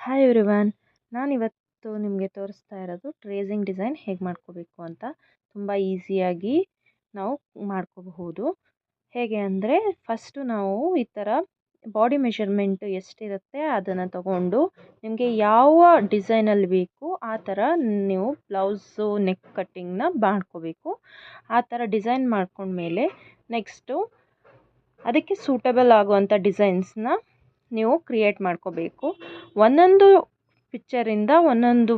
Hi everyone. ನಾನಿವತ್ತು ನಿಮಗೆ ತೋರಿಸ್ತಾ ಇರೋದು ಟ್ರೇಸಿಂಗ್ ಡಿಸೈನ್ ಹೇಗೆ ಮಾಡ್ಕೋಬೇಕು ಅಂತ. ತುಂಬ ಈಸಿಯಾಗಿ ನಾವು ಮಾಡ್ಕೋಬಹುದು. ಹೇಗೆ ಅಂದರೆ ಫಸ್ಟು ನಾವು ಈ ಥರ ಬಾಡಿ ಮೆಷರ್ಮೆಂಟು ಎಷ್ಟಿರುತ್ತೆ ಅದನ್ನು ತಗೊಂಡು ನಿಮಗೆ ಯಾವ ಡಿಸೈನಲ್ಲಿ ಬೇಕು ಆ ಥರ ನೀವು ಬ್ಲೌಸು ನೆಕ್ ಕಟ್ಟಿಂಗ್ನ ಮಾಡ್ಕೋಬೇಕು. ಆ ಥರ ಡಿಸೈನ್ ಮಾಡ್ಕೊಂಡ್ಮೇಲೆ ನೆಕ್ಸ್ಟು ಅದಕ್ಕೆ ಸೂಟಬಲ್ ಆಗುವಂಥ ಡಿಸೈನ್ಸ್ನ ನೀವು ಕ್ರಿಯೇಟ್ ಮಾಡ್ಕೋಬೇಕು. ಒಂದೊಂದು ಪಿಕ್ಚರಿಂದ ಒಂದೊಂದು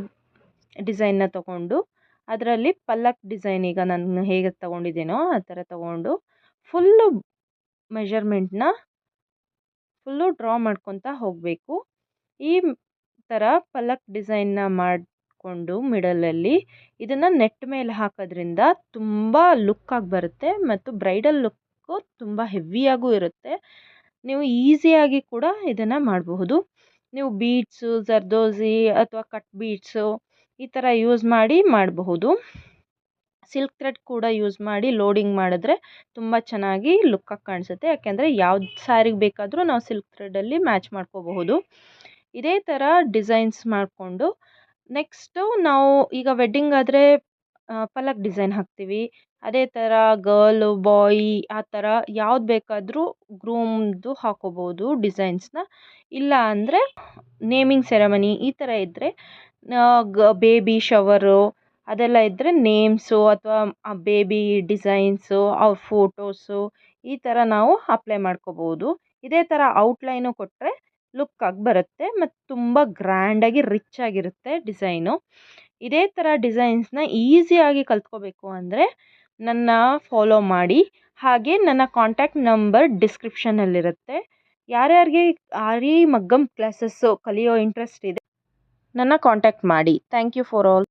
ಡಿಸೈನ್ನ ತಗೊಂಡು ಅದರಲ್ಲಿ ಪಲ್ಲಕ್ ಡಿಸೈನ್ ಈಗ ನಾನು ಹೇಗೆ ತೊಗೊಂಡಿದ್ದೀನೋ ಆ ಥರ ತಗೊಂಡು ಫುಲ್ಲು ಮೆಷರ್ಮೆಂಟ್ನ ಫುಲ್ಲು ಡ್ರಾ ಮಾಡ್ಕೊತಾ ಹೋಗಬೇಕು. ಈ ಥರ ಪಲ್ಲಕ್ ಡಿಸೈನ್ನ ಮಾಡಿಕೊಂಡು ಮಿಡಲಲ್ಲಿ ಇದನ್ನು ನೆಟ್ ಮೇಲೆ ಹಾಕೋದ್ರಿಂದ ತುಂಬ ಲುಕ್ಕಾಗಿ ಬರುತ್ತೆ ಮತ್ತು ಬ್ರೈಡಲ್ ಲುಕ್ಕು ತುಂಬ ಹೆವಿಯಾಗೂ ಇರುತ್ತೆ. ನೀವು ಈಸಿಯಾಗಿ ಕೂಡ ಇದನ್ನು ಮಾಡಬಹುದು. ನೀವು ಬೀಡ್ಸು ಜರ್ದೋಸಿ ಅಥವಾ ಕಟ್ ಬೀಡ್ಸು ಈ ಥರ ಯೂಸ್ ಮಾಡಿ ಮಾಡಬಹುದು. ಸಿಲ್ಕ್ ಥ್ರೆಡ್ ಕೂಡ ಯೂಸ್ ಮಾಡಿ ಲೋಡಿಂಗ್ ಮಾಡಿದ್ರೆ ತುಂಬ ಚೆನ್ನಾಗಿ ಲುಕ್ಕಾಗಿ ಕಾಣಿಸುತ್ತೆ. ಯಾಕೆಂದರೆ ಯಾವ್ದು ಸ್ಯಾರಿಗೆ ಬೇಕಾದರೂ ನಾವು ಸಿಲ್ಕ್ ಥ್ರೆಡಲ್ಲಿ ಮ್ಯಾಚ್ ಮಾಡ್ಕೋಬಹುದು. ಇದೇ ಥರ ಡಿಸೈನ್ಸ್ ಮಾಡಿಕೊಂಡು ನೆಕ್ಸ್ಟು ನಾವು ಈಗ ವೆಡ್ಡಿಂಗ್ ಆದರೆ ಪಲ್ಲಕ್ ಡಿಸೈನ್ ಹಾಕ್ತೀವಿ. ಅದೇ ಥರ ಗರ್ಲು ಬಾಯ್ ಆ ಥರ ಯಾವ್ದು ಬೇಕಾದರೂ ಗ್ರೂಮ್ದು ಹಾಕೋಬೋದು ಡಿಸೈನ್ಸ್ನ. ಇಲ್ಲ ಅಂದರೆ ನೇಮಿಂಗ್ ಸೆರೆಮನಿ ಈ ಥರ ಇದ್ದರೆ ಬೇಬಿ ಶವರು ಅದೆಲ್ಲ ಇದ್ದರೆ ನೇಮ್ಸು ಅಥವಾ ಬೇಬಿ ಡಿಸೈನ್ಸು ಅವ್ರ ಫೋಟೋಸು ಈ ಥರ ನಾವು ಅಪ್ಲೈ ಮಾಡ್ಕೋಬೋದು. ಇದೇ ಥರ ಔಟ್ಲೈನು ಕೊಟ್ಟರೆ ಲುಕ್ಕಾಗಿ ಬರುತ್ತೆ ಮತ್ತು ತುಂಬ ಗ್ರ್ಯಾಂಡಾಗಿ ರಿಚ್ ಆಗಿರುತ್ತೆ ಡಿಸೈನು. ಇದೇ ಥರ ಡಿಸೈನ್ಸ್ನ ಈಸಿಯಾಗಿ ಕಲ್ತ್ಕೋಬೇಕು ಅಂದರೆ ನನ್ನ ಫಾಲೋ ಮಾಡಿ. ಹಾಗೆ ನನ್ನ ಕಾಂಟ್ಯಾಕ್ಟ್ ನಂಬರ್ ಡಿಸ್ಕ್ರಿಪ್ಷನಲ್ಲಿರುತ್ತೆ. ಯಾರ್ಯಾರಿಗೆ ಆರಿ ಮಗ್ಗಮ್ ಕ್ಲಾಸಸ್ಸು ಕಲಿಯೋ ಇಂಟ್ರೆಸ್ಟ್ ಇದೆ ನನ್ನ ಕಾಂಟ್ಯಾಕ್ಟ್ ಮಾಡಿ. Thank you for all.